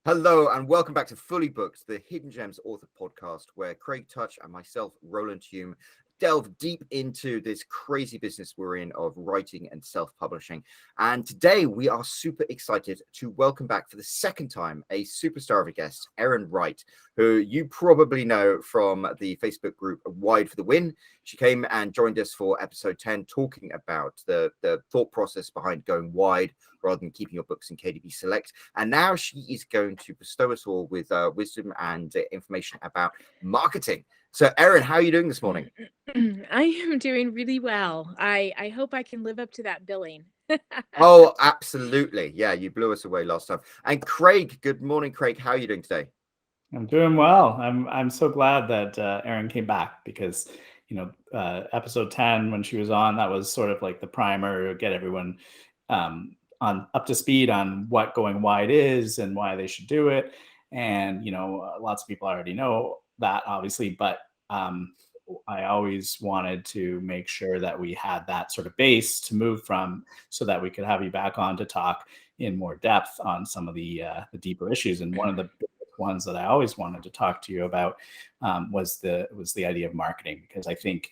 Hello and welcome back to Fully Booked, the Hidden Gems author podcast, where Craig Touch and myself, Roland Hume, delve deep into this crazy business we're in of writing and self-publishing. And today we are super excited to welcome back for the second time a superstar of a guest, Erin Wright, who you probably know from the Facebook group Wide for the Win. She came and joined us for episode 10, talking about the thought process behind going wide rather than keeping your books in KDP Select. And now she is going to bestow us all with wisdom and information about marketing. So, Erin, how are you doing this morning? I am doing really well. I hope I can live up to that billing. Oh, absolutely. Yeah, you blew us away last time. And Craig, good morning, Craig. How are you doing today? I'm doing well. I'm so glad that Erin came back because, episode 10 when she was on, that was sort of like the primer to get everyone on up to speed on what going wide is and why they should do it. And lots of people already know that, obviously, but I always wanted to make sure that we had that sort of base to move from, so that we could have you back on to talk in more depth on some of the deeper issues. And one of the ones that I always wanted to talk to you about was the idea of marketing, because I think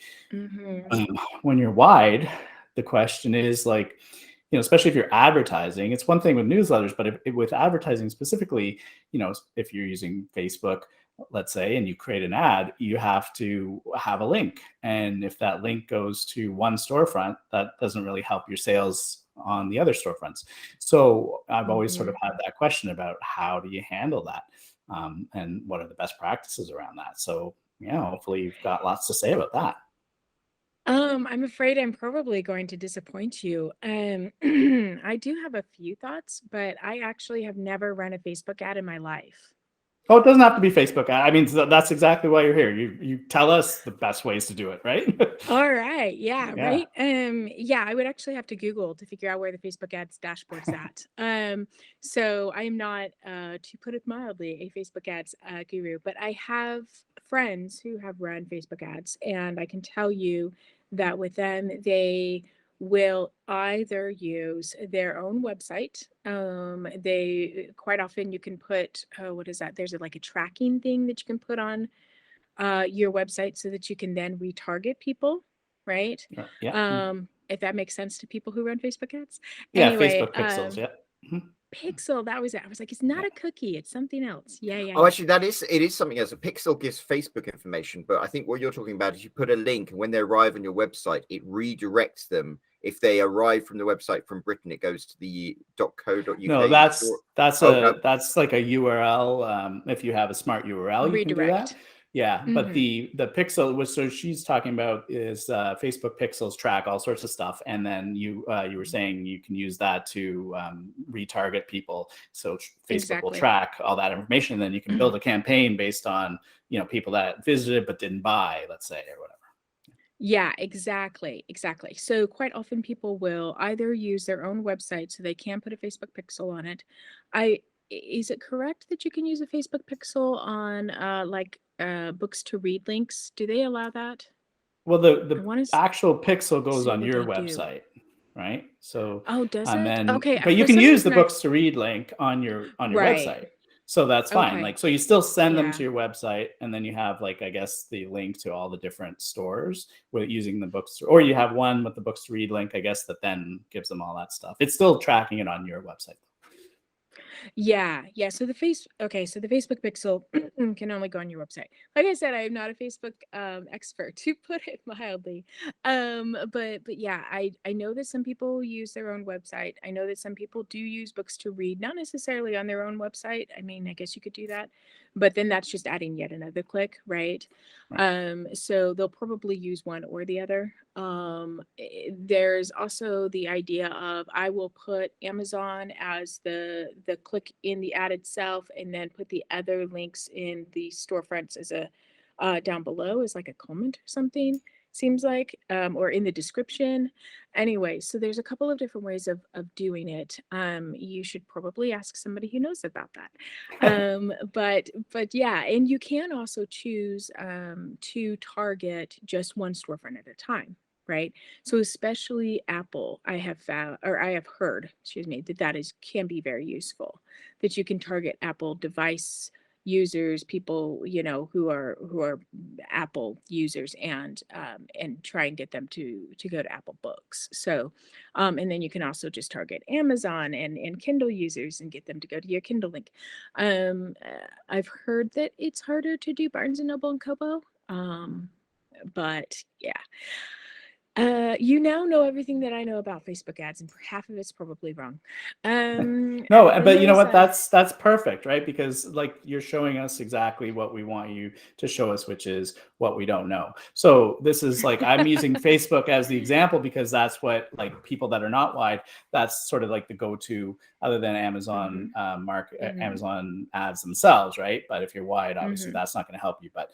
when you're wide, the question is like, especially if you're advertising, it's one thing with newsletters, but if with advertising specifically, if you're using Facebook, let's say, and you create an ad, you have to have a link. And if that link goes to one storefront, that doesn't really help your sales on the other storefronts. So I've always sort of had that question about how do you handle that? And what are the best practices around that? So, hopefully you've got lots to say about that. I'm afraid I'm probably going to disappoint you. I do have a few thoughts, but I actually have never run a Facebook ad in my life. Oh, it doesn't have to be Facebook. I mean, that's exactly why you're here. You tell us the best ways to do it, right? All right. Yeah, Yeah. right. Yeah, I would actually have to Google to figure out where the Facebook ads dashboard's at. So I am not, to put it mildly, a Facebook ads guru, but I have friends who have run Facebook ads, and I can tell you that with them, they will either use their own website. They quite often you can put, what is that? There's like a tracking thing that you can put on your website so that you can then retarget people, right? Yeah. If that makes sense to people who run Facebook ads. Yeah, Anyway, Facebook pixels. Yeah. Pixel, that was it. I was like, it's not a cookie, it's something else. Yeah. Oh, actually, it is something else. A pixel gives Facebook information, but I think what you're talking about is you put a link, and when they arrive on your website, it redirects them. If they arrive from the website from Britain, it goes to the .co.uk. No, that's like a URL. If you have a smart URL, you can do that. Yeah, but the pixel was, so she's talking about is Facebook pixels track all sorts of stuff, and then you were saying you can use that to retarget people. So Facebook will track all that information, and then you can build a campaign based on people that visited but didn't buy, let's say, or whatever. Yeah, exactly. So quite often people will either use their own website so they can put a Facebook pixel on it. Is it correct that you can use a Facebook pixel on books to read links? Do they allow that? Well, the actual pixel goes on your website, right? So does and it? then Okay, but you can use the books to read link on your website. So that's fine. Okay. Like, so you still send them to your website, and then you have, like, I guess, the link to all the different stores with using the books, or you have one with the books to read link, I guess, that then gives them all that stuff. It's still tracking it on your website. Yeah. So the Facebook pixel can only go on your website. Like I said, I am not a Facebook expert, to put it mildly. But yeah, I know that some people use their own website. I know that some people do use books to read, not necessarily on their own website. I mean, I guess you could do that, but then that's just adding yet another click, right? So they'll probably use one or the other. There's also the idea of, I will put Amazon as the click in the ad itself, and then put the other links in the storefronts as a down below as like a comment or something, seems like, or in the description. Anyway, so there's a couple of different ways of doing it. You should probably ask somebody who knows about that. But yeah, and you can also choose to target just one storefront at a time. right? So especially Apple, I have heard, that can be very useful, that you can target Apple device users, people, who are Apple users, and try and get them to go to Apple Books. So and then you can also just target Amazon and Kindle users and get them to go to your Kindle link. I've heard that it's harder to do Barnes and Noble and Kobo. But yeah. You now know everything that I know about Facebook ads, and half of it's probably wrong. No, Then but you know what? there's That's perfect, right? Because like you're showing us exactly what we want you to show us, which is what we don't know. So this is like I'm using Facebook as the example because that's what like people that are not wide, that's sort of like the go-to other than Amazon Amazon ads themselves, right? But if you're wide, obviously that's not going to help you. But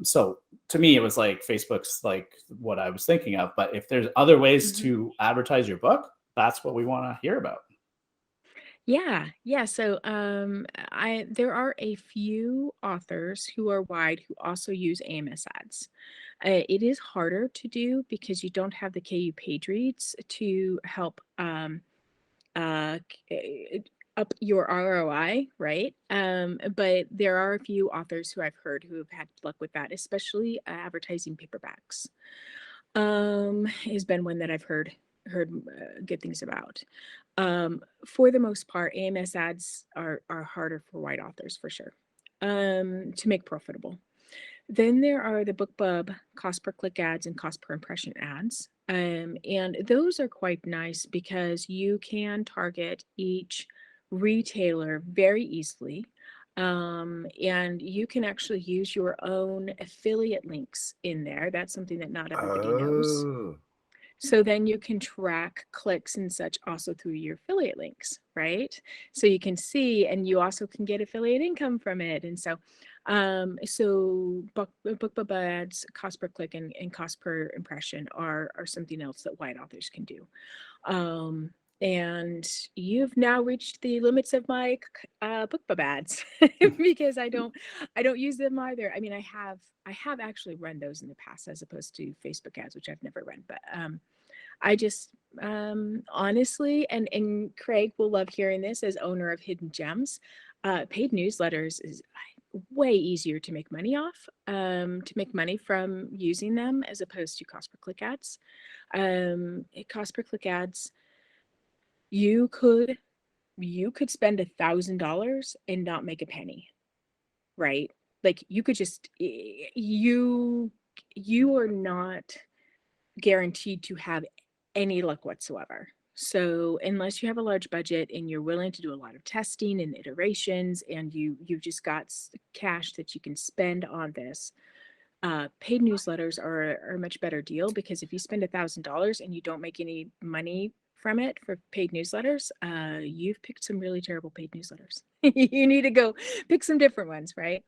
so to me, it was like Facebook's like what I was thinking of. But if there's other ways to advertise your book, that's what we want to hear about. Yeah. So there are a few authors who are wide who also use AMS ads. It is harder to do because you don't have the KU page reads to help up your ROI, right? But there are a few authors who I've heard who have had luck with that, especially advertising paperbacks. Has been one that I've heard good things about. For the most part, AMS ads are harder for white authors for sure, to make profitable. Then there are the BookBub cost per click ads and cost per impression ads. And those are quite nice because you can target each retailer very easily. And you can actually use your own affiliate links in there. That's something that not everybody knows. Oh, So then you can track clicks and such also through your affiliate links, right? So you can see, and you also can get affiliate income from it. And so, BookBub ads, cost per click and cost per impression are something else that white authors can do. And you've now reached the limits of my BookBub ads because I don't use them either. I mean, I have actually run those in the past as opposed to Facebook ads, which I've never run, but I just honestly, and Craig will love hearing this as owner of Hidden Gems, paid newsletters is way easier to make money off, to make money from using them as opposed to cost per click ads. Cost per click ads, you could spend $1,000 and not make a penny, right? Like you could just you are not guaranteed to have any luck whatsoever. So unless you have a large budget and you're willing to do a lot of testing and iterations, and you've just got cash that you can spend on this, paid newsletters are a much better deal, because if you spend $1,000 and you don't make any money from it for paid newsletters, you've picked some really terrible paid newsletters. You need to go pick some different ones, right?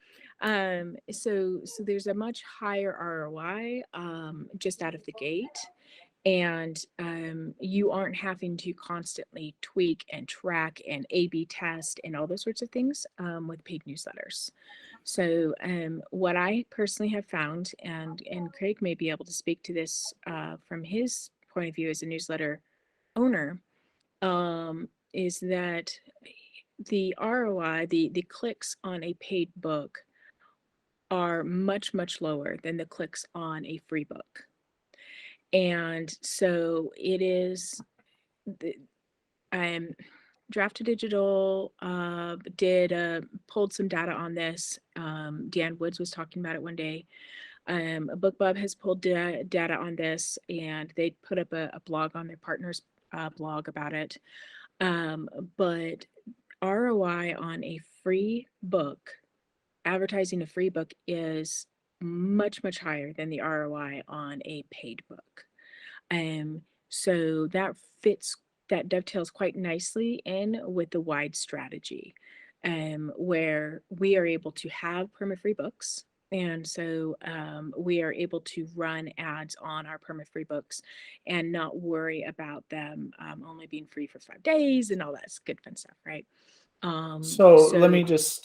So there's a much higher ROI just out of the gate, and you aren't having to constantly tweak and track and A/B test and all those sorts of things with paid newsletters. So what I personally have found, and Craig may be able to speak to this from his point of view as a newsletter owner, is that the ROI, the clicks on a paid book are much, much lower than the clicks on a free book. And so it is, Draft Digital pulled some data on this. Dan Woods was talking about it one day. BookBub has pulled data on this, and they put up a blog on their partner's blog about it. But ROI on a free book, advertising a free book, is much, much higher than the ROI on a paid book. So that dovetails quite nicely in with the wide strategy, where we are able to have perma-free books. And so we are able to run ads on our perma-free books and not worry about them only being free for 5 days and all that good fun stuff, right? So let me So just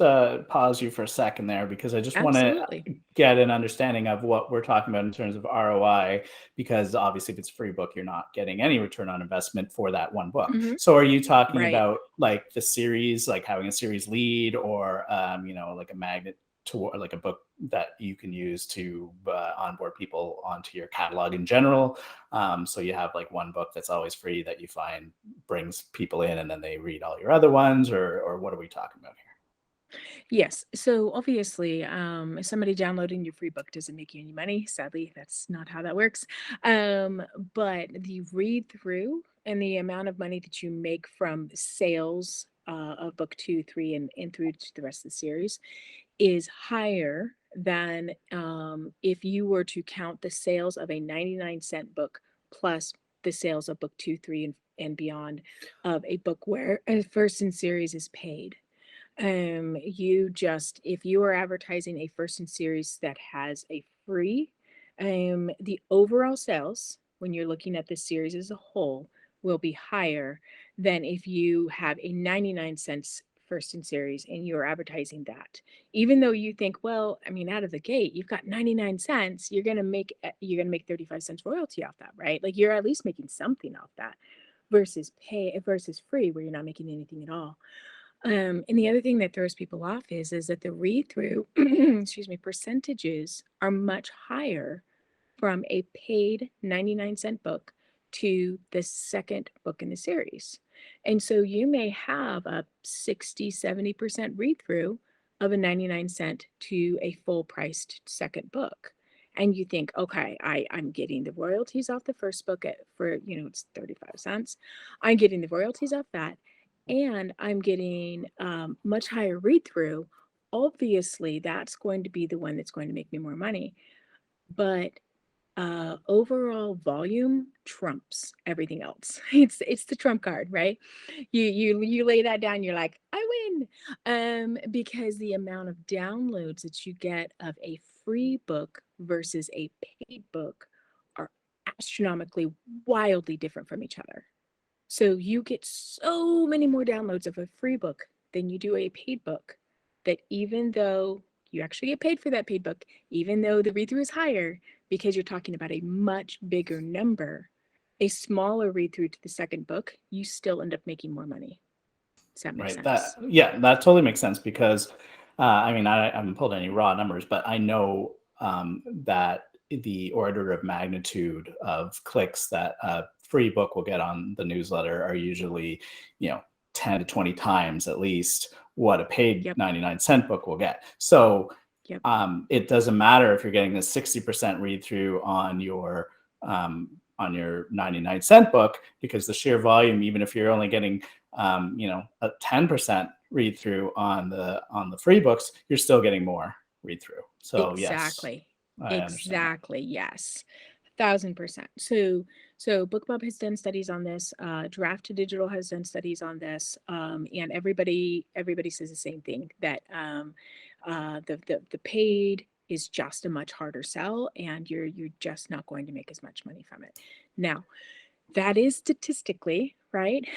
pause you for a second there, because I just want to absolutely. get an understanding of what we're talking about in terms of ROI, because obviously if it's a free book, you're not getting any return on investment for that one book. Hmm. So are you talking Right. about like the series, like having a series lead, or like a magnet to like a book that you can use to onboard people onto your catalog in general? So you have like one book that's always free that you find brings people in, and then they read all your other ones, or what are we talking about here? Yes. So obviously, somebody downloading your free book doesn't make you any money. Sadly, that's not how that works. Um, but the read through and the amount of money that you make from sales of book 2, 3, and through to the rest of the series is higher than if you were to count the sales of a 99-cent book plus the sales of book 2, 3, and beyond of a book where a first in series is paid. You just, if you are advertising a first in series that has a free, the overall sales when you're looking at the series as a whole will be higher than if you have a 99 cents first in series and you're advertising that. Even though you think, well, I mean, out of the gate, you've got 99 cents, you're gonna make 35 cents royalty off that, right? Like you're at least making something off that versus free where you're not making anything at all. And the other thing that throws people off is that the read through, excuse me, percentages are much higher from a paid 99-cent book to the second book in the series. And so you may have a 60-70% read through of a 99-cent to a full priced second book. And you think, okay, I'm getting the royalties off the first book for, it's 35 cents. I'm getting the royalties off that. And I'm getting much higher read through. Obviously, that's going to be the one that's going to make me more money. But overall volume trumps everything else. It's the trump card, right? You lay that down, you're like, I win. Because the amount of downloads that you get of a free book versus a paid book are astronomically wildly different from each other. So you get so many more downloads of a free book than you do a paid book, that even though you actually get paid for that paid book, even though the read through is higher, because you're talking about a much bigger number, a smaller read through to the second book, you still end up making more money. Does that make Right. sense? That totally makes sense, because I mean, I haven't pulled any raw numbers, but I know that the order of magnitude of clicks that a free book will get on the newsletter are usually, 10 to 20 times at least what a paid Yep. 99-cent book will get. So Yep. it doesn't matter if you're getting a 60% read through on your 99-cent book, because the sheer volume, even if you're only getting a 10% read through on the free books, you're still getting more read through. So yes, Exactly. I understand that. Exactly. Yes. 1,000%. So BookBub has done studies on this. Draft to Digital has done studies on this, and everybody says the same thing, that the paid is just a much harder sell, and you're just not going to make as much money from it. Now, that is statistically right.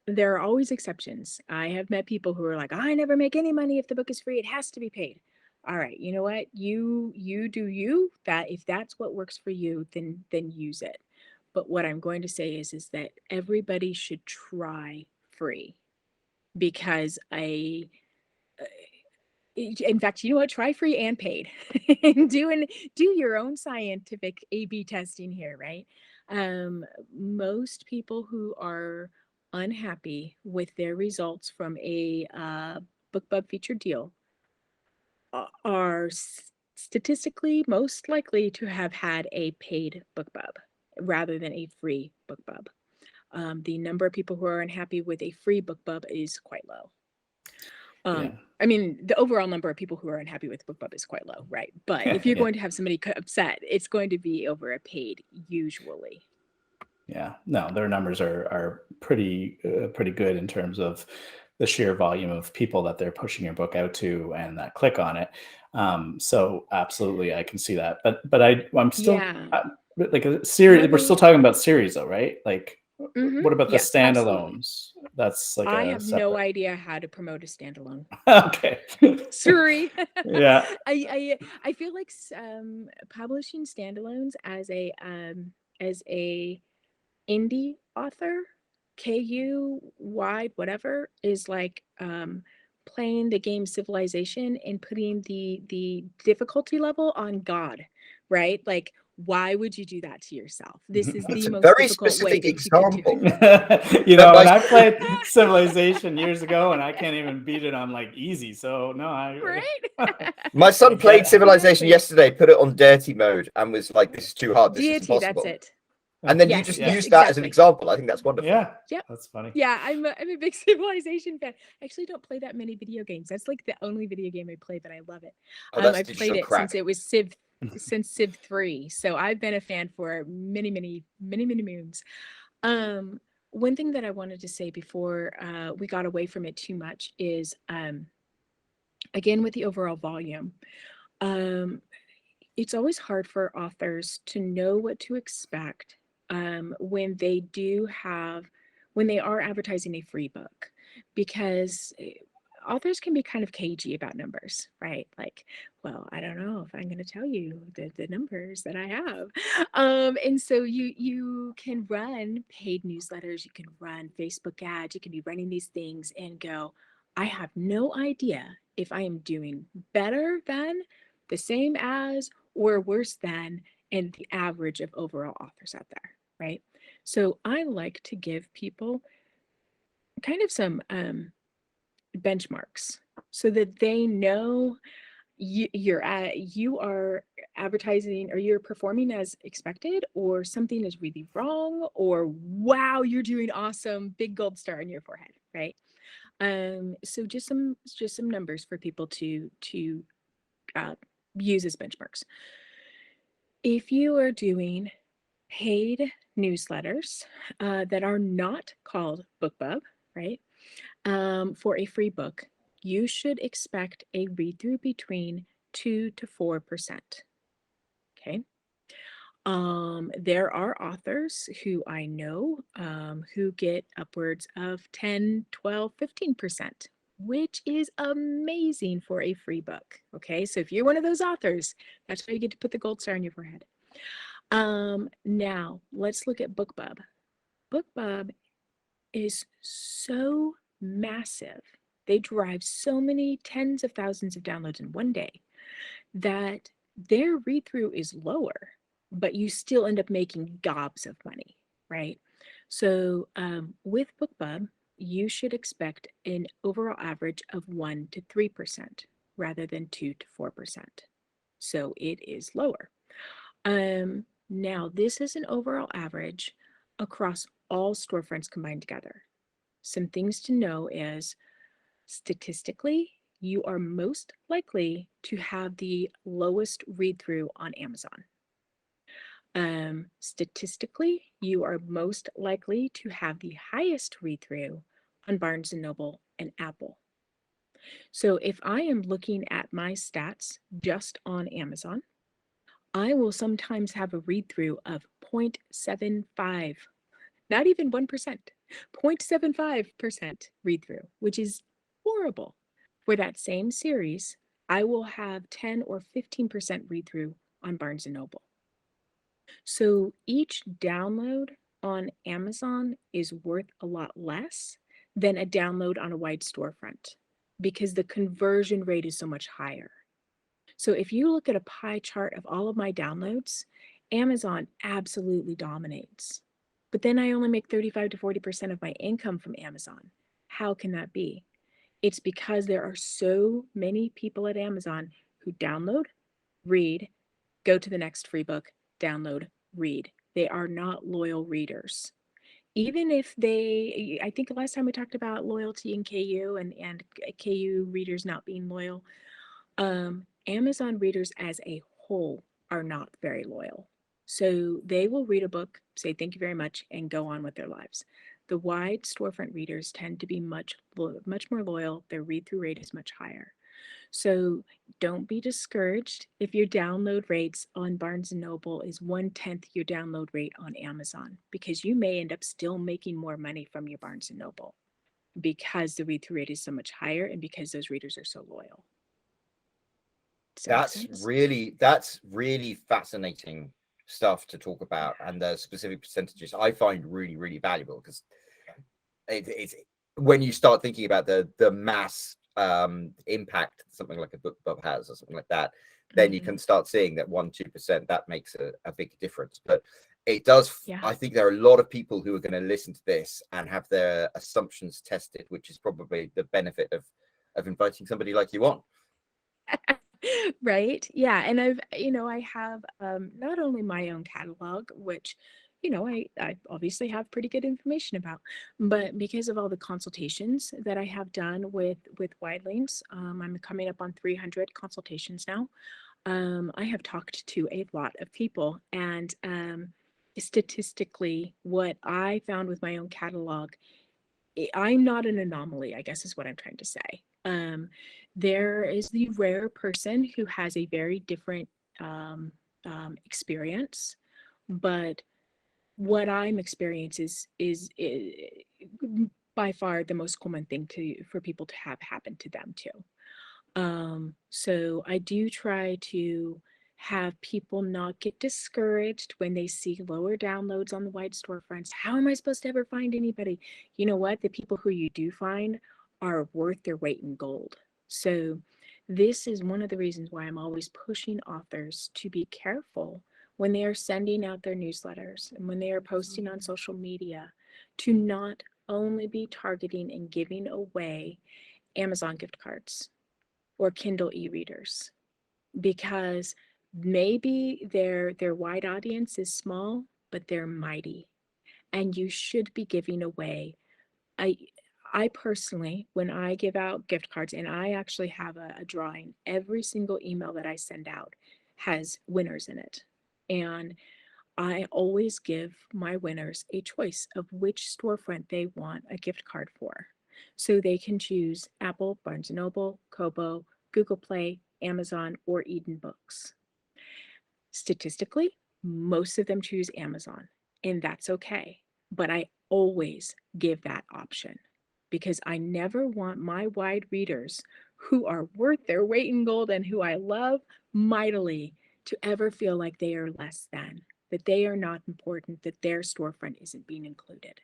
There are always exceptions. I have met people who are like, I never make any money if the book is free. It has to be paid. All right, you know what? You do you. That if that's what works for you, then use it. But what I'm going to say is that everybody should try free, because in fact, you know what? Try free and paid. And do your own scientific A/B testing here, right? Most people who are unhappy with their results from a BookBub featured deal are statistically most likely to have had a paid BookBub rather than a free BookBub. The number of people who are unhappy with a free BookBub is quite low. Yeah. I mean, the overall number of people who are unhappy with BookBub is quite low, right? But if you're Yeah. going to have somebody upset, it's going to be over a paid, usually. Yeah. No, their numbers are pretty good in terms of the sheer volume of people that they're pushing your book out to and that click on it. So absolutely, I can see that. But I'm still Yeah. like a series. Well, We're still talking about series though, right? Like What about the Yes, absolutely. standalones? That's like I a have no separate. idea how to promote a standalone. Okay. Sorry. Yeah. I feel like publishing standalones as a indie author, KU wide, whatever, is like playing the game Civilization and putting the difficulty level on God, right? Like, why would you do that to yourself? This is That's the a most very difficult way specific that you could do example. it. You know, But and I- I played Civilization years ago, and I can't even beat it on like easy. So no, Right? my son I played get- Civilization Exactly. yesterday, put it on dirty mode, and was like, "This is too hard. This is Deity, that's impossible." it. And then you Yes, just yes, use that as an exactly. example. I think that's wonderful. Yeah, Yep. that's funny. Yeah, I'm a big Civilization fan. I actually don't play that many video games. That's like the only video game I play, but I love it. Oh, that's I've played digital it since crack. it was since Civ 3. So I've been a fan for many moons. One thing that I wanted to say before we got away from it too much is again with the overall volume. It's always hard for authors to know what to expect when they are advertising a free book, because authors can be kind of cagey about numbers, right? Like, well, I don't know if I'm going to tell you the numbers that I have. And so you can run paid newsletters, you can run Facebook ads, you can be running these things and go, I have no idea if I am doing better than, the same as, or worse than, and the average of overall authors out there, right? So I like to give people kind of some benchmarks so that they know you are advertising, or you're performing as expected, or something is really wrong, or wow, you're doing awesome, big gold star on your forehead, right? So just some numbers for people to use as benchmarks. If you are doing paid newsletters that are not called BookBub, right? For a free book, you should expect a read through between 2 to 4%. Okay. There are authors who I know who get upwards of 10, 12, 15%, which is amazing for a free book. Okay. So if you're one of those authors, that's why you get to put the gold star on your forehead. Now let's look at BookBub. BookBub is so massive. They drive so many tens of thousands of downloads in one day that their read through is lower, but you still end up making gobs of money, right? So with BookBub, you should expect an overall average of 1 to 3% rather than 2 to 4%. So it is lower. Now, this is an overall average across all storefronts combined together. Some things to know is, statistically, you are most likely to have the lowest read through on Amazon. Statistically, you are most likely to have the highest read through on Barnes & Noble and Apple. So if I am looking at my stats just on Amazon, I will sometimes have a read through of 0.75, not even 1%, 0.75% read through, which is horrible. For that same series, I will have 10 or 15% read through on Barnes & Noble. So each download on Amazon is worth a lot less than a download on a wide storefront because the conversion rate is so much higher. So if you look at a pie chart of all of my downloads, Amazon absolutely dominates. But then I only make 35 to 40% of my income from Amazon. How can that be? It's because there are so many people at Amazon who download, read, go to the next free book, download, read. They are not loyal readers. Even if I think the last time we talked about loyalty in KU and KU readers not being loyal, Amazon readers as a whole are not very loyal. So they will read a book, say thank you very much, and go on with their lives. The wide storefront readers tend to be much more loyal. Their read-through rate is much higher. So don't be discouraged if your download rates on Barnes and Noble is 1/10 your download rate on Amazon, because you may end up still making more money from your Barnes and Noble because the read through rate is so much higher and because those readers are so loyal. Does that make sense? That's really fascinating stuff to talk about, and the specific percentages I find really valuable, because it's when you start thinking about the mass impact something like a book club has or something like that, then you can start seeing that 1-2% that makes a big difference. But it does, Yeah. I think there are a lot of people who are going to listen to this and have their assumptions tested, which is probably the benefit of inviting somebody like you on. Right. Yeah. And I have not only my own catalog, which, I obviously have pretty good information about, but because of all the consultations that I have done with Widelings, I'm coming up on 300 consultations now. I have talked to a lot of people, and statistically, what I found with my own catalog, I'm not an anomaly, I guess is what I'm trying to say. There is the rare person who has a very different experience, but what I'm experiencing is by far the most common thing for people to have happen to them too. So I do try to have people not get discouraged when they see lower downloads on the wide storefronts. How am I supposed to ever find anybody? You know what? The people who you do find are worth their weight in gold. So this is one of the reasons why I'm always pushing authors to be careful when they are sending out their newsletters and when they are posting on social media, to not only be targeting and giving away Amazon gift cards or Kindle e-readers, because maybe their wide audience is small, but they're mighty, and you should be giving away. I personally, when I give out gift cards, and I actually have a drawing, every single email that I send out has winners in it, and I always give my winners a choice of which storefront they want a gift card for. So they can choose Apple, Barnes & Noble, Kobo, Google Play, Amazon, or Eden Books. Statistically, most of them choose Amazon, and that's okay. But I always give that option because I never want my wide readers, who are worth their weight in gold and who I love mightily, to ever feel like they are less than, that they are not important, that their storefront isn't being included.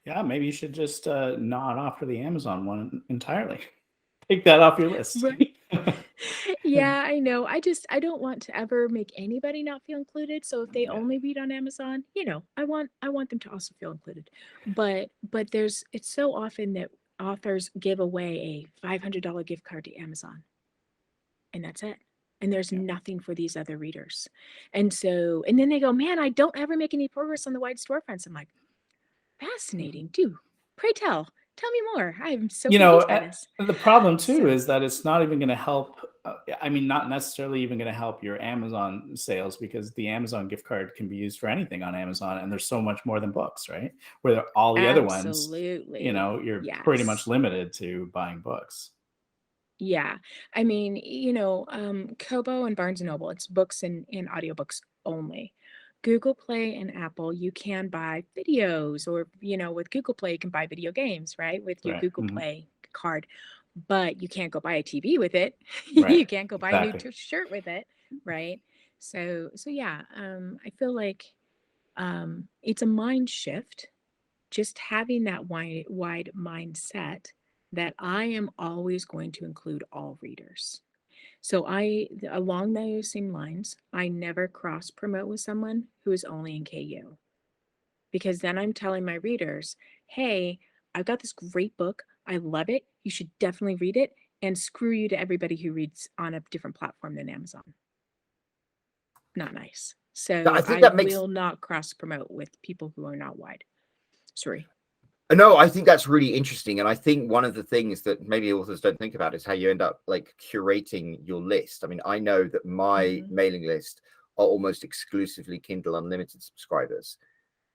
Yeah, maybe you should just not offer the Amazon one entirely. Take that off your list. Right. Yeah, I know. I don't want to ever make anybody not feel included. So if they Yeah. only read on Amazon, I want them to also feel included. But it's so often that authors give away a $500 gift card to Amazon, and that's it. And there's Yeah. nothing for these other readers. And then they go, man, I don't ever make any progress on the wide storefronts. I'm like, fascinating. Do pray tell me more. I'm so confused by this. The problem too So is that it's not even going to help. I mean, not necessarily even going to help your Amazon sales, because the Amazon gift card can be used for anything on Amazon, and there's so much more than books, right? Where all the other ones, absolutely. you're pretty much Yes. limited to buying books. Yeah. I mean, Kobo and Barnes and Noble, it's books and audiobooks only. Google Play and Apple, you can buy videos, or, with Google Play, you can buy video games, right? With your Right. Google Play card, but you can't go buy a TV with it. Right. You can't go buy a new Exactly. shirt with it, right? So yeah, I feel like it's a mind shift, just having that wide mindset that I am always going to include all readers. So along those same lines, I never cross promote with someone who is only in KU, because then I'm telling my readers, hey, I've got this great book. I love it. You should definitely read it. And screw you to everybody who reads on a different platform than Amazon. Not nice. I So think I that makes will not cross promote with people who are not wide. Sorry. No, I think that's really interesting. And I think one of the things that maybe authors don't think about is how you end up like curating your list. I mean, I know that my mailing list are almost exclusively Kindle Unlimited subscribers.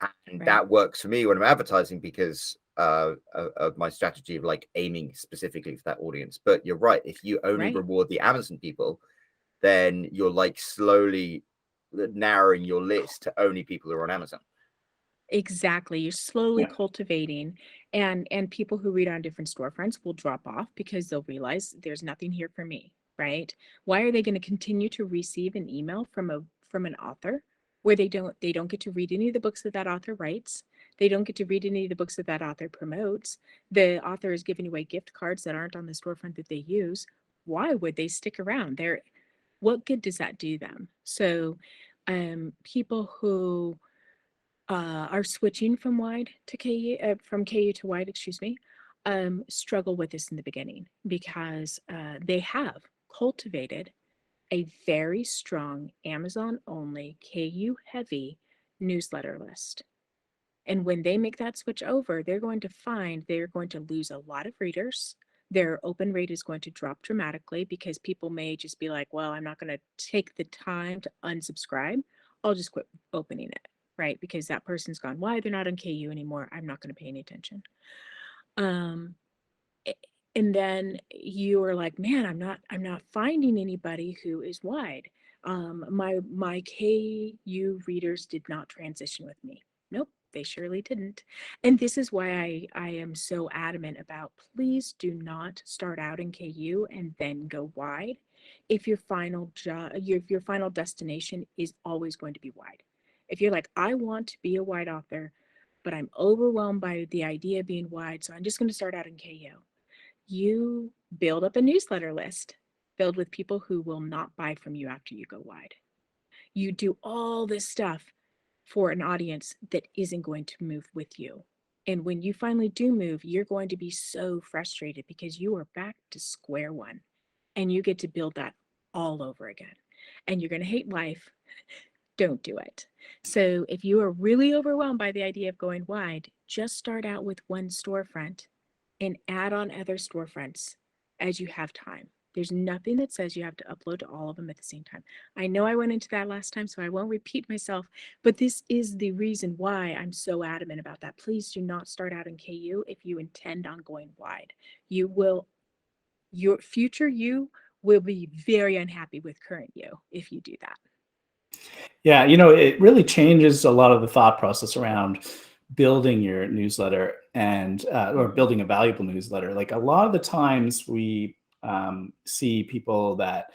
And Right. that works for me when I'm advertising, because of my strategy of like aiming specifically for that audience. But you're right, if you only Right. reward the Amazon people, then you're like slowly narrowing your list to only people who are on Amazon. Exactly. You're slowly Yeah. cultivating, and people who read on different storefronts will drop off because they'll realize there's nothing here for me, right? Why are they going to continue to receive an email from an author where they don't get to read any of the books that author writes? They don't get to read any of the books that author promotes. The author is giving away gift cards that aren't on the storefront that they use. Why would they stick around? What good does that do them? So people who are switching from wide to KU, from KU to wide, excuse me, struggle with this in the beginning because they have cultivated a very strong Amazon only KU heavy newsletter list. And when they make that switch over, they're going to find they're going to lose a lot of readers. Their open rate is going to drop dramatically because people may just be like, well, I'm not going to take the time to unsubscribe. I'll just quit opening it, right? Because that person's gone, why? They're not on KU anymore. I'm not going to pay any attention. Um, and then you are like, man, I'm not finding anybody who is wide. My KU readers did not transition with me. Nope, they surely didn't. And this is why I am so adamant about, please do not start out in KU and then go wide if your final your final destination is always going to be wide. If you're like, I want to be a wide author, but I'm overwhelmed by the idea of being wide, so I'm just going to start out in KU. You build up a newsletter list filled with people who will not buy from you after you go wide. You do all this stuff for an audience that isn't going to move with you. And when you finally do move, you're going to be so frustrated because you are back to square one and you get to build that all over again. And you're going to hate life. Don't do it. So if you are really overwhelmed by the idea of going wide, just start out with one storefront and add on other storefronts as you have time. There's nothing that says you have to upload to all of them at the same time. I know I went into that last time, so I won't repeat myself, but this is the reason why I'm so adamant about that. Please do not start out in KU if you intend on going wide. Your future you will be very unhappy with current you if you do that. Yeah, it really changes a lot of the thought process around building your newsletter and or building a valuable newsletter. Like a lot of the times we see people that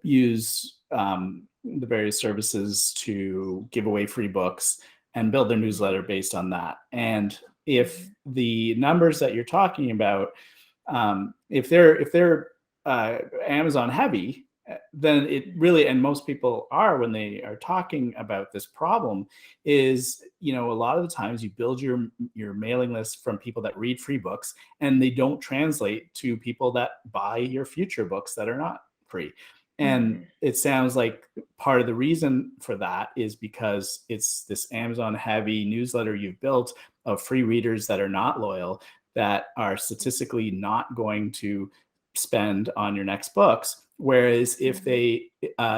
use the various services to give away free books and build their newsletter based on that. And if the numbers that you're talking about, if they're Amazon heavy, then it really, and most people are when they are talking about this problem, is a lot of the times you build your mailing list from people that read free books and they don't translate to people that buy your future books that are not free. And it sounds like part of the reason for that is because it's this Amazon heavy newsletter you've built of free readers that are not loyal, that are statistically not going to spend on your next books. Whereas if they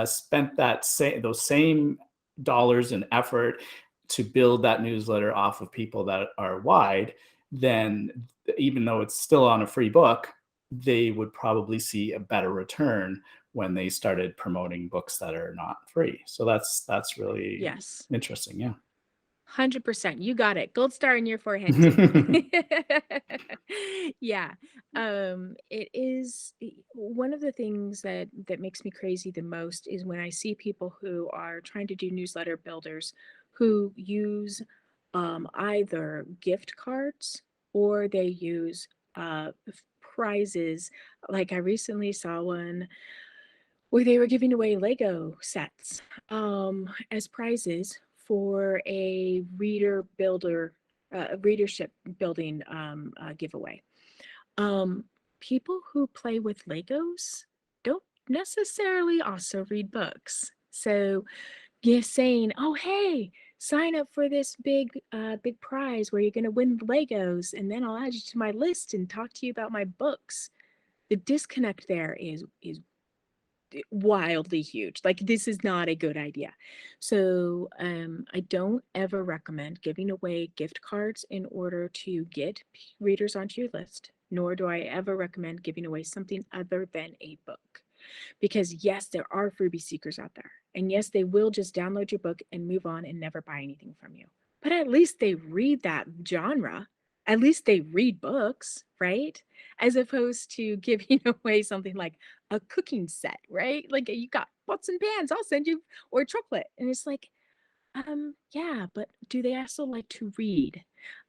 spent those same dollars and effort to build that newsletter off of people that are wide, then even though it's still on a free book, they would probably see a better return when they started promoting books that are not free. So that's really interesting. Yeah. 100%. You got it. Gold star in your forehead too. Yeah. It is one of the things that makes me crazy the most is when I see people who are trying to do newsletter builders who use either gift cards or they use prizes. Like I recently saw one where they were giving away Lego sets as prizes for a readership building giveaway. People who play with Legos don't necessarily also read books. So you're saying, oh, hey, sign up for this big prize where you're going to win Legos, and then I'll add you to my list and talk to you about my books. The disconnect there is wildly huge. Like, this is not a good idea. So I don't ever recommend giving away gift cards in order to get readers onto your list, nor do I ever recommend giving away something other than a book. Because yes, there are freebie seekers out there. And yes, they will just download your book and move on and never buy anything from you. But at least they read that genre. At least they read books, right? As opposed to giving away something like a cooking set, right? Like, you got pots and pans, I'll send you, or chocolate. And it's like, yeah, but do they also like to read?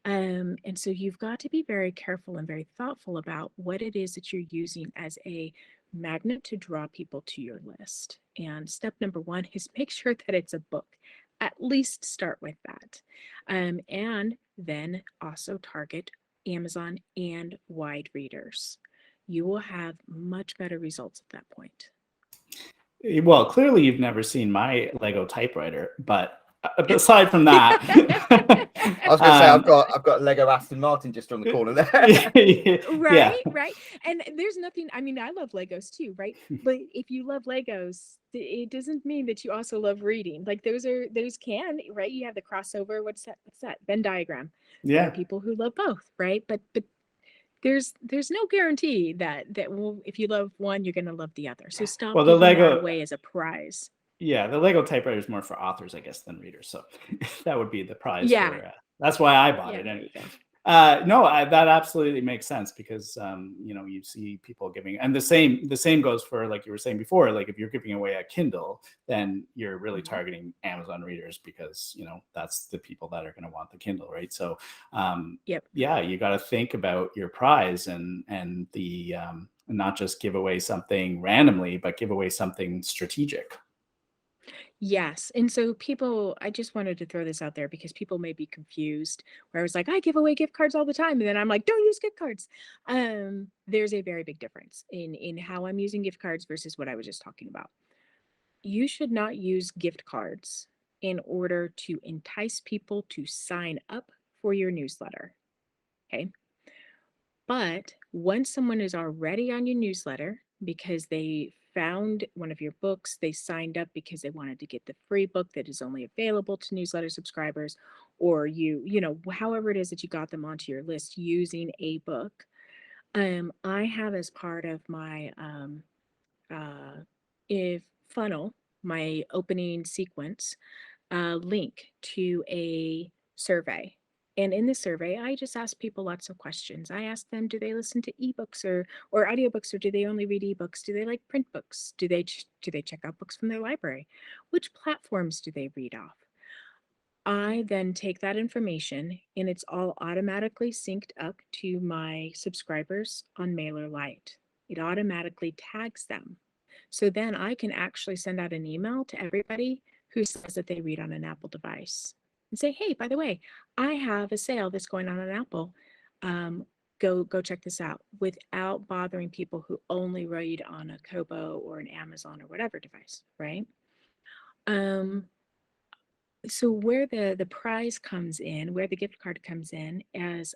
And so you've got to be very careful and very thoughtful about what it is that you're using as a magnet to draw people to your list. And step number one is make sure that it's a book. At least start with that. And then also target Amazon and wide readers. You will have much better results at that point. Well, clearly you've never seen my Lego typewriter, but aside from that, I was going to say I've got Lego Aston Martin just on the corner there. Right, right. And there's nothing, I mean, I love Legos too, right? But if you love Legos, it doesn't mean that you also love reading. Like, those can, right? You have the crossover. What's that? Venn diagram. There are people who love both, right? But there's no guarantee that if you love one, you're going to love the other. So stop Well, the giving that Lego away as a prize. Yeah, the Lego typewriter is more for authors, I guess, than readers. So that would be the prize Yeah. for. That's why I bought it. there And you go. no, that absolutely makes sense because you see people giving, and the same goes for, like you were saying before. Like, if you're giving away a Kindle, then you're really targeting Amazon readers because that's the people that are going to want the Kindle, right? So Yep. yeah, you got to think about your prize and the not just give away something randomly, but give away something strategic. Yes. And so I just wanted to throw this out there because people may be confused, where I was like, I give away gift cards all the time. And then I'm like, don't use gift cards. There's a very big difference in how I'm using gift cards versus what I was just talking about. You should not use gift cards in order to entice people to sign up for your newsletter. Okay. But once someone is already on your newsletter because they found one of your books, they signed up because they wanted to get the free book that is only available to newsletter subscribers, or however it is that you got them onto your list using a book. I have, as part of my if funnel, my opening sequence, link to a survey. And in the survey, I just ask people lots of questions. I ask them, do they listen to ebooks or audiobooks, or do they only read ebooks? Do they like print books? Do they check out books from their library? Which platforms do they read off? I then take that information and it's all automatically synced up to my subscribers on MailerLite. It automatically tags them. So then I can actually send out an email to everybody who says that they read on an Apple device and say, hey, by the way, I have a sale that's going on Apple. Go check this out, without bothering people who only read on a Kobo or an Amazon or whatever device, right? So where the prize comes in, where the gift card comes in, as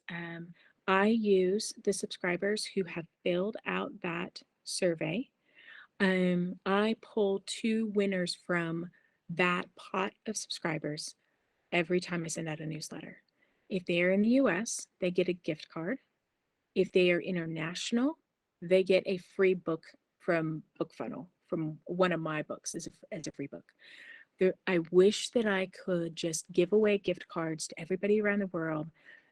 I use the subscribers who have filled out that survey. I pull 2 winners from that pot of subscribers every time I send out a newsletter. If they are in the US, they get a gift card. If they are international, they get a free book from BookFunnel, from one of my books as a free book. I wish that I could just give away gift cards to everybody around the world,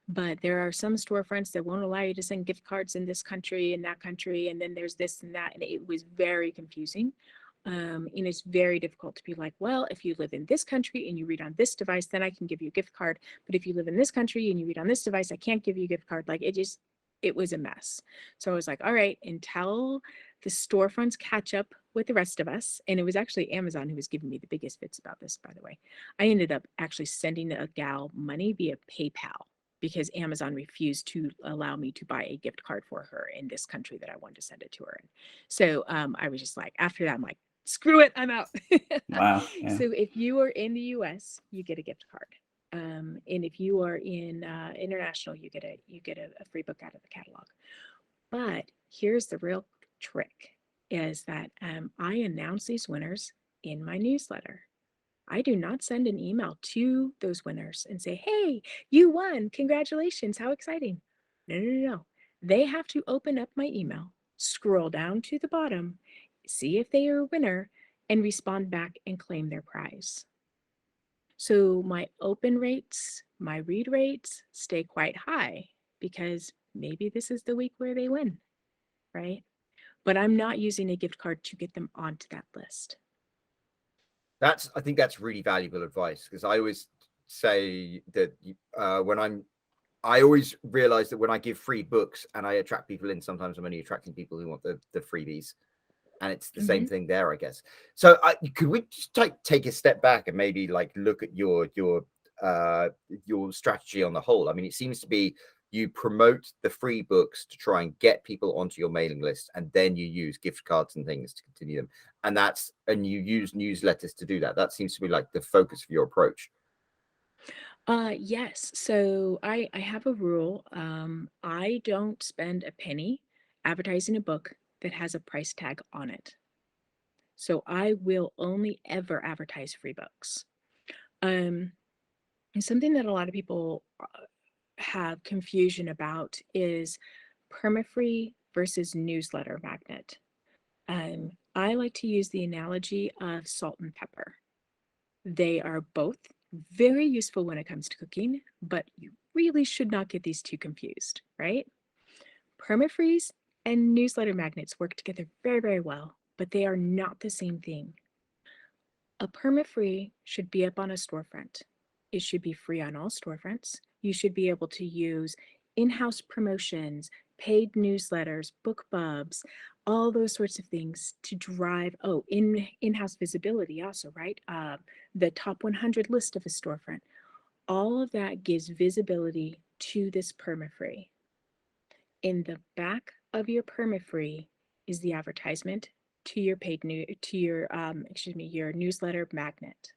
but there are some storefronts that won't allow you to send gift cards in this country and that country, and then there's this and that, and it was very confusing. And it's very difficult to be like, well, if you live in this country and you read on this device, then I can give you a gift card. But if you live in this country and you read on this device, I can't give you a gift card. Like, it was a mess. So I was like, all right, until the storefronts catch up with the rest of us. And it was actually Amazon who was giving me the biggest fits about this, by the way. I ended up actually sending a gal money via PayPal because Amazon refused to allow me to buy a gift card for her in this country that I wanted to send it to her in. So I was just like, after that, I'm like, screw it, I'm out. Wow. Yeah. So if you are in the US, you get a gift card. And if you are in international, you get a free book out of the catalog. But here's the real trick. is that I announce these winners in my newsletter. I do not send an email to those winners and say, hey, you won. Congratulations. How exciting. No. They have to open up my email, scroll down to the bottom, see if they are a winner, and respond back and claim their prize. So my open rates, my read rates stay quite high because maybe this is the week where they win, right? But I'm not using a gift card to get them onto that list. I think that's really valuable advice, because I always say that I always realize that when I give free books and I attract people in, sometimes I'm only attracting people who want the freebies. And it's the same thing there, I guess. So could we just take a step back and maybe like look at your strategy on the whole? I mean, it seems to be you promote the free books to try and get people onto your mailing list, and then you use gift cards and things to continue them. And you use newsletters to do that. That seems to be like the focus of your approach. Yes. So I have a rule. I don't spend a penny advertising a book that has a price tag on it. So I will only ever advertise free books. And something that a lot of people have confusion about is permafree versus newsletter magnet. I like to use the analogy of salt and pepper. They are both very useful when it comes to cooking, but you really should not get these two confused, right? Permafreeze and newsletter magnets work together very, very well, but they are not the same thing. A permafree should be up on a storefront. It should be free on all storefronts. You should be able to use in-house promotions, paid newsletters, bookbubs, all those sorts of things to drive, in-house visibility also, right? The top 100 list of a storefront. All of that gives visibility to this permafree. In the back of your permafree is the advertisement to your your newsletter magnet.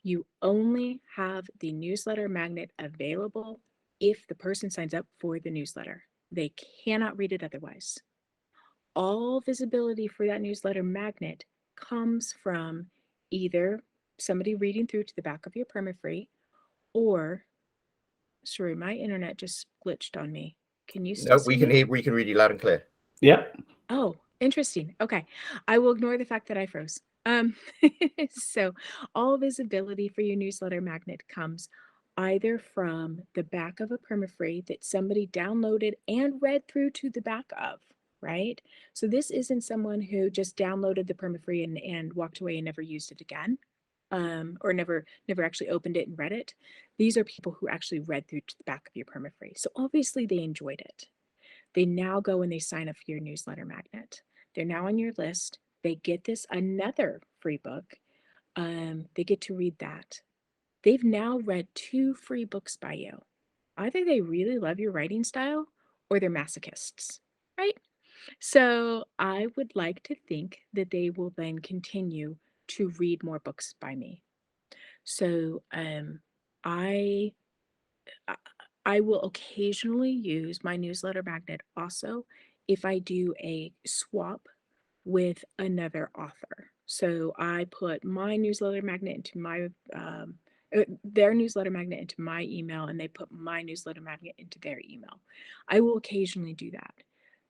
You only have the newsletter magnet available if the person signs up for the newsletter. They cannot read it otherwise. All visibility for that newsletter magnet comes from either somebody reading through to the back of your permafree, or, sorry, my internet just glitched on me. Can you still see me? We can read you loud and clear. Yep. Oh, interesting. Okay. I will ignore the fact that I froze. So all visibility for your newsletter magnet comes either from the back of a permafree that somebody downloaded and read through to the back of, right? So this isn't someone who just downloaded the permafree and walked away and never used it again, or never actually opened it and read it. These are people who actually read through to the back of your permafree. So obviously they enjoyed it. They now go and they sign up for your newsletter magnet. They're now on your list. They get this another free book. They get to read that. They've now read 2 free books by you. Either they really love your writing style or they're masochists, right? So I would like to think that they will then continue to read more books by me. So I I will occasionally use my newsletter magnet also if I do a swap with another author. So I put my newsletter magnet into their newsletter magnet into my email, and they put my newsletter magnet into their email. I will occasionally do that.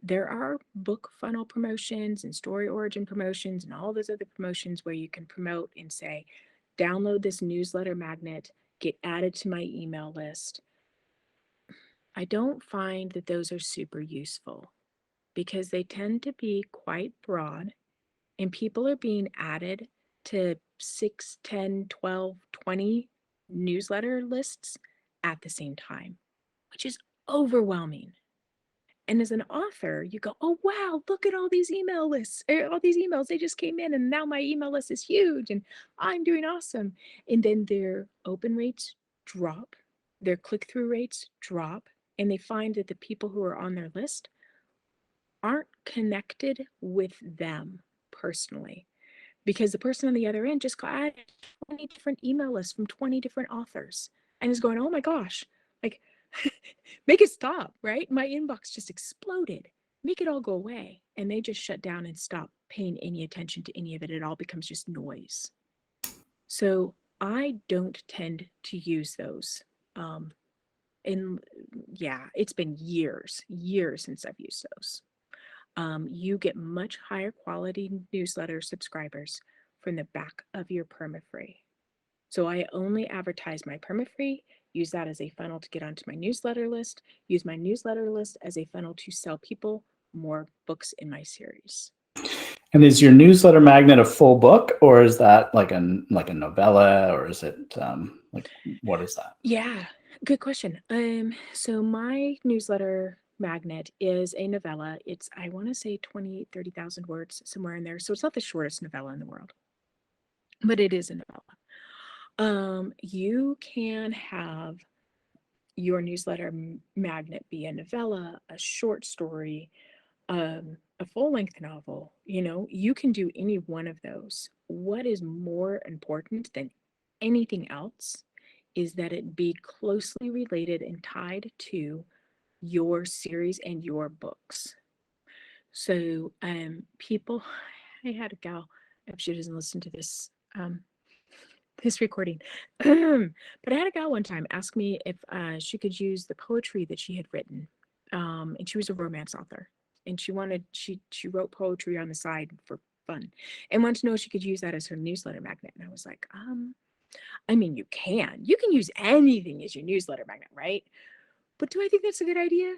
There are book funnel promotions and story origin promotions and all those other promotions where you can promote and say, download this newsletter magnet, get added to my email list. I don't find that those are super useful because they tend to be quite broad, and people are being added to 6, 10, 12, 20 newsletter lists at the same time, which is overwhelming. And as an author, you go, oh, wow, look at all these email lists, all these emails, they just came in, and now my email list is huge and I'm doing awesome. And then their open rates drop, their click-through rates drop, and they find that the people who are on their list aren't connected with them personally, because the person on the other end just got added 20 different email lists from 20 different authors and is going, oh my gosh, like, make it stop, right? My inbox just exploded. make it all go away. And they just shut down and stop paying any attention to any of it. It all becomes just noise. So I don't tend to use those. And yeah, it's been years since I've used those. You get much higher quality newsletter subscribers from the back of your perma-free. So I only advertise my perma-free, use that as a funnel to get onto my newsletter list, use my newsletter list as a funnel to sell people more books in my series. And is your newsletter magnet a full book, or is that like a novella, or is it like, what is that? Yeah, good question. So my newsletter magnet is a novella. It's, I want to say 30,000 words, somewhere in there. So it's not the shortest novella in the world, but it is a novella. You can have your newsletter magnet be a novella, a short story, a full-length novel. You know, you can do any one of those. What is more important than anything else is that it be closely related and tied to your series and your books. So people, I had a gal, if she doesn't listen to this this recording, but I had a gal one time ask me if she could use the poetry that she had written, and she was a romance author, and she wrote poetry on the side for fun, and wanted to know if she could use that as her newsletter magnet. And I was like, I mean, you can use anything as your newsletter magnet, right? But do I think that's a good idea?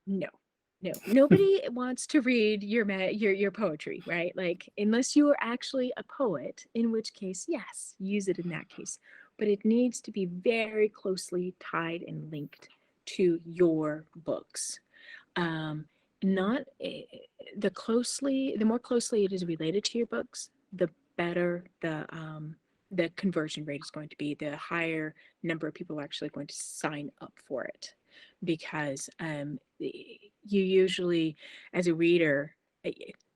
No. Nobody wants to read your poetry, right? Like, unless you are actually a poet, in which case, yes, use it in that case. But it needs to be very closely tied and linked to your books. Not the more closely it is related to your books, the better the conversion rate is going to be, the higher number of people are actually going to sign up for it. Because you usually, as a reader,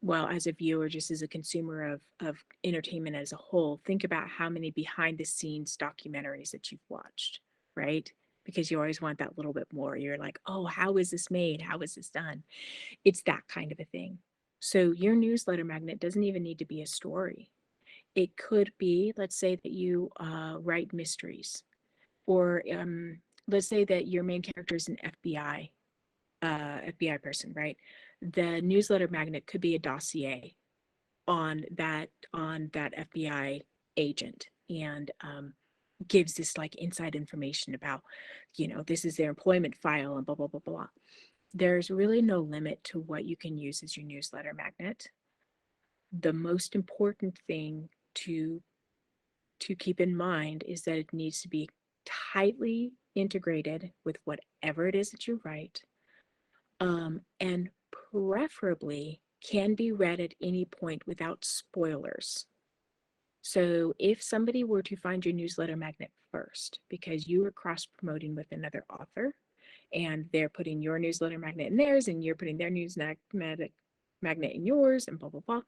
well, as a viewer, just as a consumer of entertainment as a whole, think about how many behind the scenes documentaries that you've watched, right? Because you always want that little bit more. You're like, oh, how is this made? How is this done? It's that kind of a thing. So your newsletter magnet doesn't even need to be a story. It could be, let's say that you write mysteries, or let's say that your main character is an FBI person, right? The newsletter magnet could be a dossier on that FBI agent, and gives this like inside information about, this is their employment file and blah blah blah blah. There's really no limit to what you can use as your newsletter magnet. The most important thing to keep in mind is that it needs to be tightly integrated with whatever it is that you write, and preferably can be read at any point without spoilers. So if somebody were to find your newsletter magnet first because you were cross promoting with another author, and they're putting your newsletter magnet in theirs and you're putting their magnet in yours, and blah blah blah,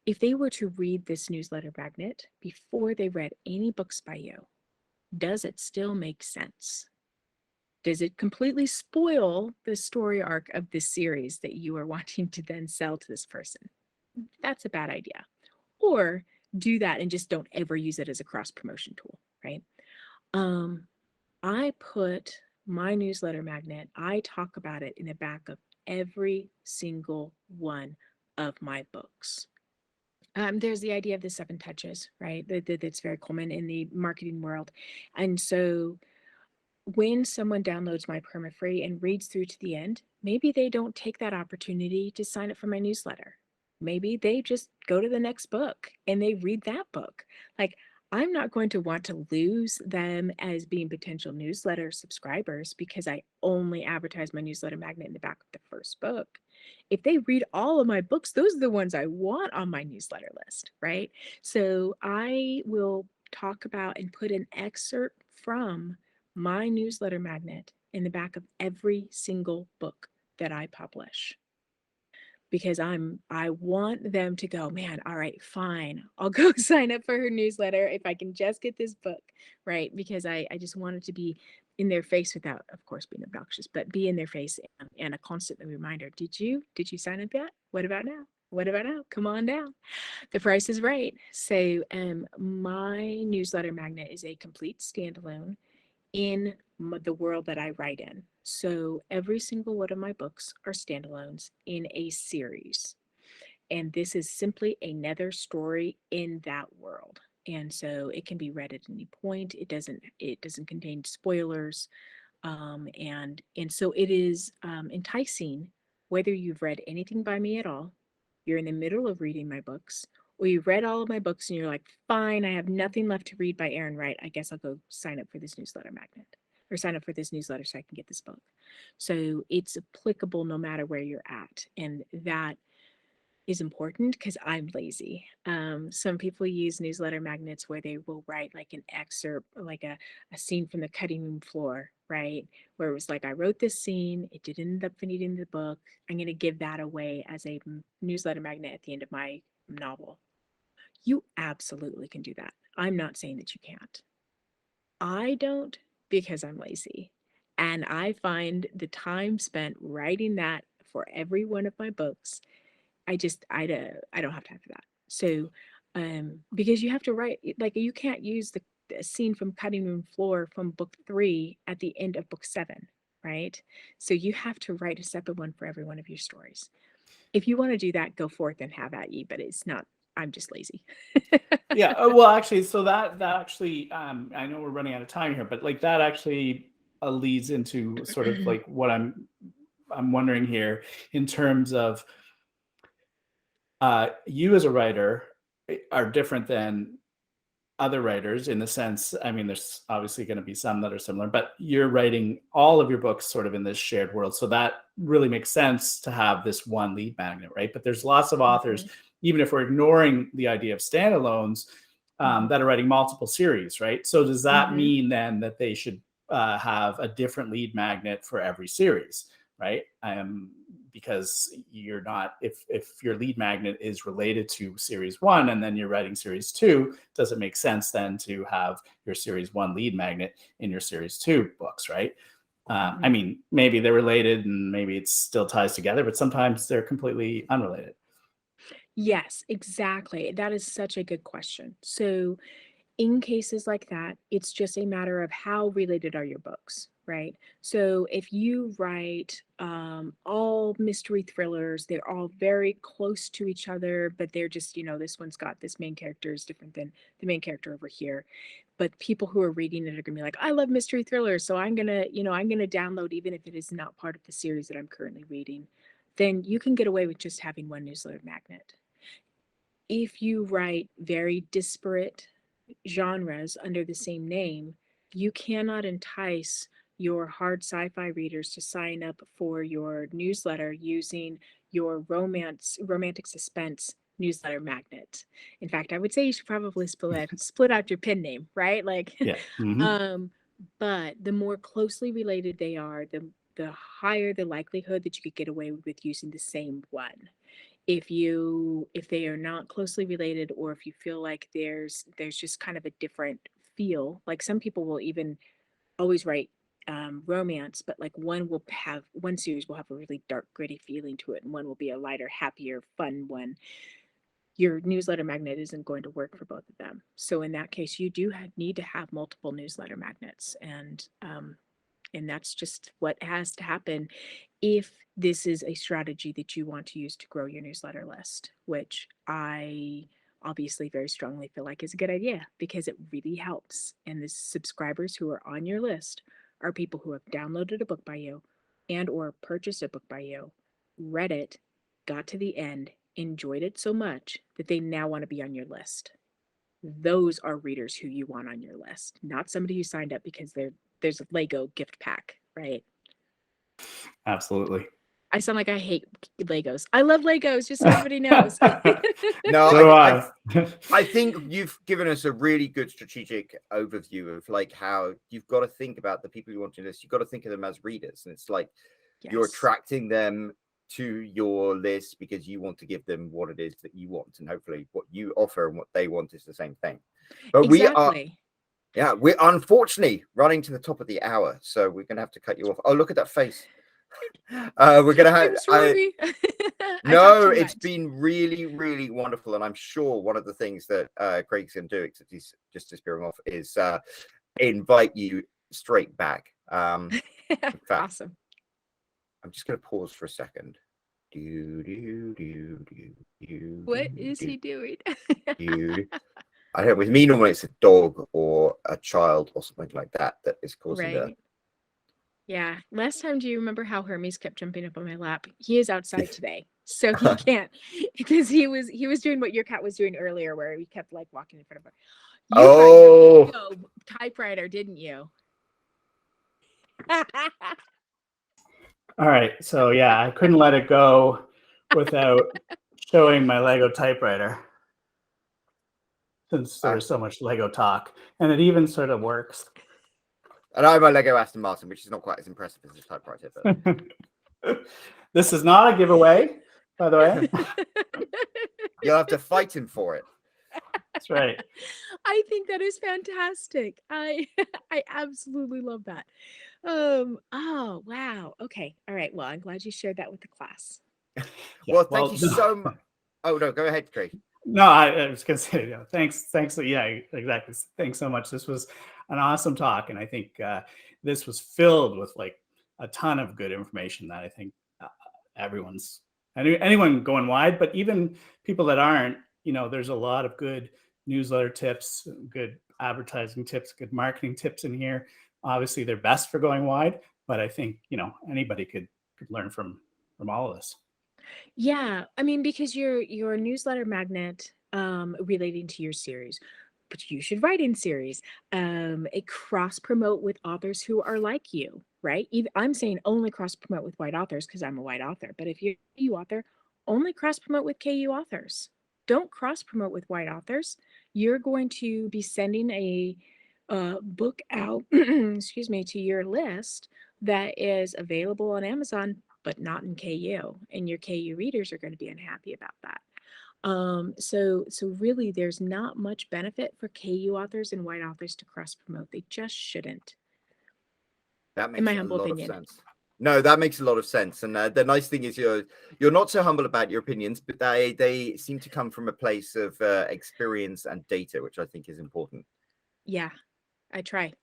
if they were to read this newsletter magnet before they read any books by you, does it still make sense? Does it completely spoil the story arc of this series that you are wanting to then sell to this person? That's a bad idea. Or do that and just don't ever use it as a cross promotion tool, right? I put my newsletter magnet, I talk about it in the back of every single one of my books. There's the idea of the 7 touches, right? That's very common in the marketing world. And so when someone downloads my perma-free and reads through to the end, maybe they don't take that opportunity to sign up for my newsletter. Maybe they just go to the next book and they read that book. Like, I'm not going to want to lose them as being potential newsletter subscribers because I only advertise my newsletter magnet in the back of the first book. If they read all of my books, those are the ones I want on my newsletter list, right? So I will talk about and put an excerpt from my newsletter magnet in the back of every single book that I publish, because I want them to go, man, all right, fine, I'll go sign up for her newsletter if I can just get this book, right? Because I just want it to be in their face without, of course, being obnoxious, but be in their face and a constant reminder. Did you sign up yet? What about now? What about now? Come on down. The price is right. So my newsletter magnet is a complete standalone in the world that I write in. So every single one of my books are standalones in a series. And this is simply another story in that world. And so it can be read at any point. It doesn't contain spoilers. And so it is enticing, whether you've read anything by me at all, you're in the middle of reading my books, or you've read all of my books and you're like, fine, I have nothing left to read by Erin Wright. I guess I'll go sign up for this newsletter magnet, or sign up for this newsletter so I can get this book. So it's applicable no matter where you're at. And that is important because I'm lazy. Some people use newsletter magnets where they will write like an excerpt, like a scene from the cutting room floor, right? Where it was like, I wrote this scene, it didn't end up finishing the book. I'm going to give that away as a newsletter magnet at the end of my novel. You absolutely can do that. I'm not saying that you can't. I don't, because I'm lazy. And I find the time spent writing that for every one of my books, I don't have time for that. So, because you have to write, like, you can't use the scene from cutting room floor from book 3 at the end of book 7, right? So you have to write a separate one for every one of your stories. If you want to do that, go forth and have at ye, but it's not, I'm just lazy. Yeah. Well, actually, so that actually, I know we're running out of time here, but like that actually leads into sort of like what I'm wondering here in terms of you as a writer are different than other writers in the sense, I mean, there's obviously going to be some that are similar, but you're writing all of your books sort of in this shared world. So that really makes sense to have this one lead magnet, right? But there's lots of authors, even if we're ignoring the idea of standalones, that are writing multiple series, right? So does that mean then that they should have a different lead magnet for every series, right? Because you're not, if your lead magnet is related to series 1 and then you're writing series 2, does it make sense then to have your series 1 lead magnet in your series 2 books, right? I mean, maybe they're related and maybe it still ties together, but sometimes they're completely unrelated. Yes, exactly. That is such a good question. So in cases like that, it's just a matter of how related are your books, right? So if you write all mystery thrillers, they're all very close to each other, but they're just, this one's got this main character is different than the main character over here. But people who are reading it are gonna be like, I love mystery thrillers, so I'm gonna download even if it is not part of the series that I'm currently reading. Then you can get away with just having one newsletter magnet. If you write very disparate genres under the same name, you cannot entice your hard sci-fi readers to sign up for your newsletter using your romantic suspense newsletter magnet. In fact, I would say you should probably split out your pen name, right? Like, Yeah. but the more closely related they are, the higher the likelihood that you could get away with using the same one. If they are not closely related, or if you feel like there's just kind of a different feel, like some people will even always write romance, but like one series will have a really dark, gritty feeling to it, and one will be a lighter, happier, fun one. Your newsletter magnet isn't going to work for both of them. So in that case, you do need to have multiple newsletter magnets, and that's just what has to happen if this is a strategy that you want to use to grow your newsletter list, which I obviously very strongly feel like is a good idea because it really helps. And the subscribers who are on your list are people who have downloaded a book by you and or purchased a book by you, read it, got to the end, enjoyed it so much that they now want to be on your list. Those are readers who you want on your list, not somebody who signed up because there's a Lego gift pack, right? Absolutely. I sound like I hate Legos. I love Legos, just so everybody knows. No, So I think you've given us a really good strategic overview of like how you've got to think about the people you want to list. You've got to think of them as readers, and it's like you're attracting them to your list because you want to give them what it is that you want, and hopefully what you offer and what they want is the same thing. But exactly. Yeah, we're unfortunately running to the top of the hour, so we're gonna have to cut you off. Oh, look at that face. We're gonna have I'm sorry. I talk no, too it's much. been really, really wonderful, and I'm sure one of the things that Craig's gonna do, except he's just disappearing off, is invite you straight back. In fact, Awesome. I'm just gonna pause for a second. Do do do do do. What is he doing? do. I don't know. With me, normally it's a dog or a child or something like that that is causing the. Right. Yeah. Last time, do you remember how Hermes kept jumping up on my lap? He is outside today, so he can't because he was doing what your cat was doing earlier, where he kept like walking in front of her. You got your Oh, typewriter, didn't you? All right. So yeah, I couldn't let it go without showing my Lego typewriter, since there was so much Lego talk, and it even sort of works. and I have my Lego Aston Martin, which is not quite as impressive as the typewriter. But This is not a giveaway, by the way. you'll have to fight him for it. That's right. I think that is fantastic. I absolutely love that. Oh wow. Okay. All right. Well, I'm glad you shared that with the class. Well, thank you so much. Oh no, go ahead, Craig. No, I was gonna say, thanks. Yeah, exactly. Thanks so much. This was an awesome talk, and I think this was filled with like a ton of good information that I think anyone going wide, but even people that aren't, there's a lot of good newsletter tips, good advertising tips, good marketing tips in here. Obviously, they're best for going wide, but I think anybody could learn from all of this. Yeah, I mean, because you're a newsletter magnet relating to your series, but you should write in series. A cross promote with authors who are like you, right? Even, I'm saying only cross promote with white authors because I'm a white author. But if you're a KU author, only cross promote with KU authors. Don't cross promote with white authors. You're going to be sending a book out, excuse me, to your list that is available on Amazon, but not in KU, and your KU readers are going to be unhappy about that. So really, there's not much benefit for KU authors and white authors to cross promote. They just shouldn't. That makes In my a humble lot opinion. of sense. No, that makes a lot of sense. And the nice thing is you're not so humble about your opinions, but they seem to come from a place of experience and data, which I think is important. Yeah, I try.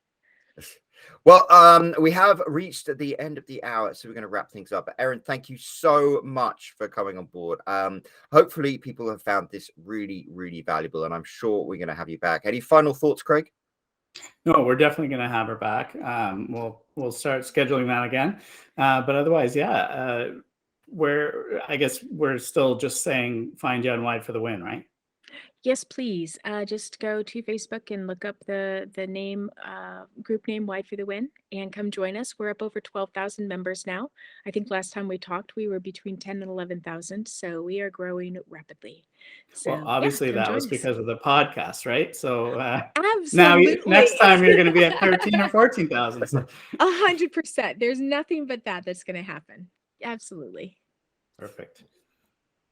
Well, we have reached the end of the hour, so we're going to wrap things up. Erin, thank you so much for coming on board. Hopefully people have found this really, really valuable, and I'm sure we're going to have you back. Any final thoughts, Craig? No, we're definitely going to have her back. We'll start scheduling that again. But otherwise, yeah, I guess we're still just saying find you on Wide for the Win, right? Yes, please. Just go to Facebook and look up the name group name Wide for the Win and come join us. We're up over 12,000 members now. I think last time we talked, we were between 10 and 11,000. So we are growing rapidly. So Well, obviously yeah, that was because of the podcast, right? So now next time you're going to be at 13 or 14,000. 100%. There's nothing but that's going to happen. Absolutely. Perfect.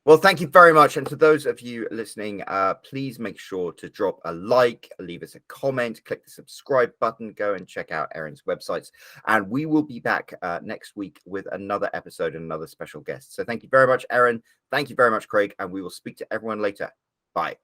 Well, thank you very much. And to those of you listening, please make sure to drop a like, leave us a comment, click the subscribe button, go and check out Erin's websites. And we will be back next week with another episode and another special guest. So thank you very much, Erin. Thank you very much, Craig. And we will speak to everyone later. Bye.